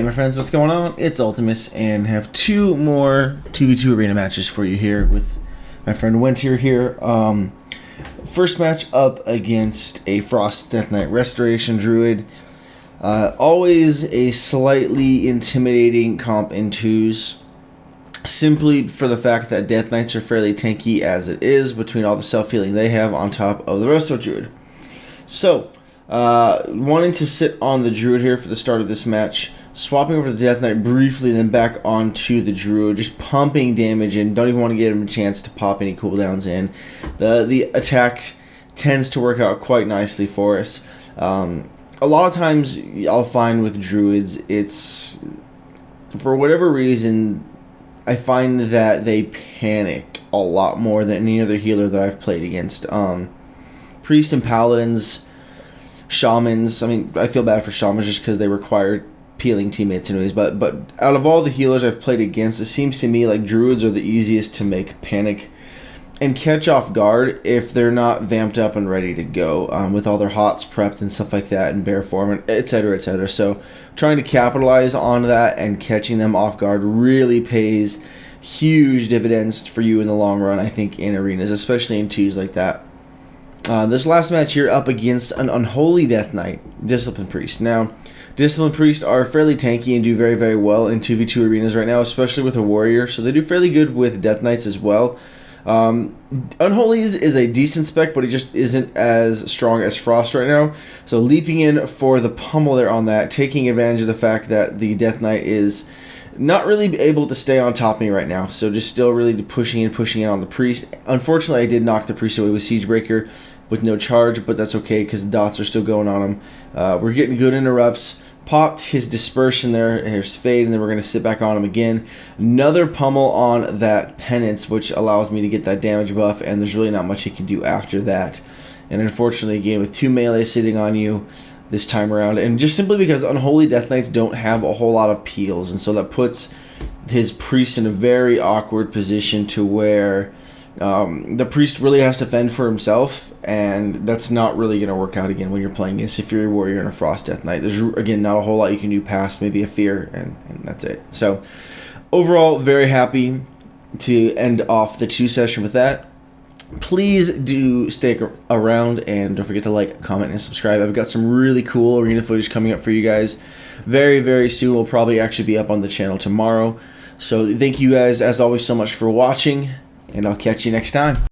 Hey my friends, what's going on? It's Ultimus, and have two more 2v2 arena matches for you here with my friend Winter here. First match up against a Frost Deathknight Restoration Druid. Always a slightly intimidating comp in twos, simply for the fact that Deathknights are fairly tanky as it is, between all the self-healing they have on top of the Resto Druid. So, wanting to sit on the Druid here for the start of this match, swapping over the Deathknight briefly, then back onto the Druid, just pumping damage in. Don't even want to give him a chance to pop any cooldowns in. The attack tends to work out quite nicely for us. A lot of times I'll find with Druids, it's, for whatever reason, I find that they panic a lot more than any other healer that I've played against. Priest and Paladins, Shamans, I mean, I feel bad for Shamans just because they require peeling teammates anyways, but out of all the healers I've played against, it seems to me like Druids are the easiest to make panic and catch off guard if they're not vamped up and ready to go, with all their hots prepped and stuff like that in bear form, and etc, etc. So trying to capitalize on that and catching them off guard really pays huge dividends for you in the long run, I think, in arenas, especially in twos like that. This last match here up against an Unholy Deathknight, Discipline Priest. Now, Discipline Priest are fairly tanky and do very, very well in 2v2 arenas right now, especially with a warrior, so they do fairly good with Deathknights as well. Unholy is a decent spec, but he just isn't as strong as Frost right now, so leaping in for the pummel there on that, taking advantage of the fact that the Deathknight is not really able to stay on top of me right now, so just still really pushing in on the Priest. Unfortunately, I did knock the Priest away with Siegebreaker with no charge, but that's okay because the dots are still going on him. We're getting good interrupts. Popped his dispersion there, here's Fade, and then we're going to sit back on him again. Another pummel on that Penance, which allows me to get that damage buff, and there's really not much he can do after that. And unfortunately, again, with two melee sitting on you this time around, and just simply because Unholy Deathknights don't have a whole lot of peels, and so that puts his Priest in a very awkward position to where the Priest really has to fend for himself, and that's not really going to work out again when you're playing against a Fury Warrior and a Frost Deathknight. There's, again, not a whole lot you can do past maybe a Fear, and that's it. So, overall, very happy to end off the 2 session with that. Please do stick around, and don't forget to like, comment, and subscribe. I've got some really cool arena footage coming up for you guys very, very soon. Will probably actually be up on the channel tomorrow. So, thank you guys, as always, so much for watching, and I'll catch you next time.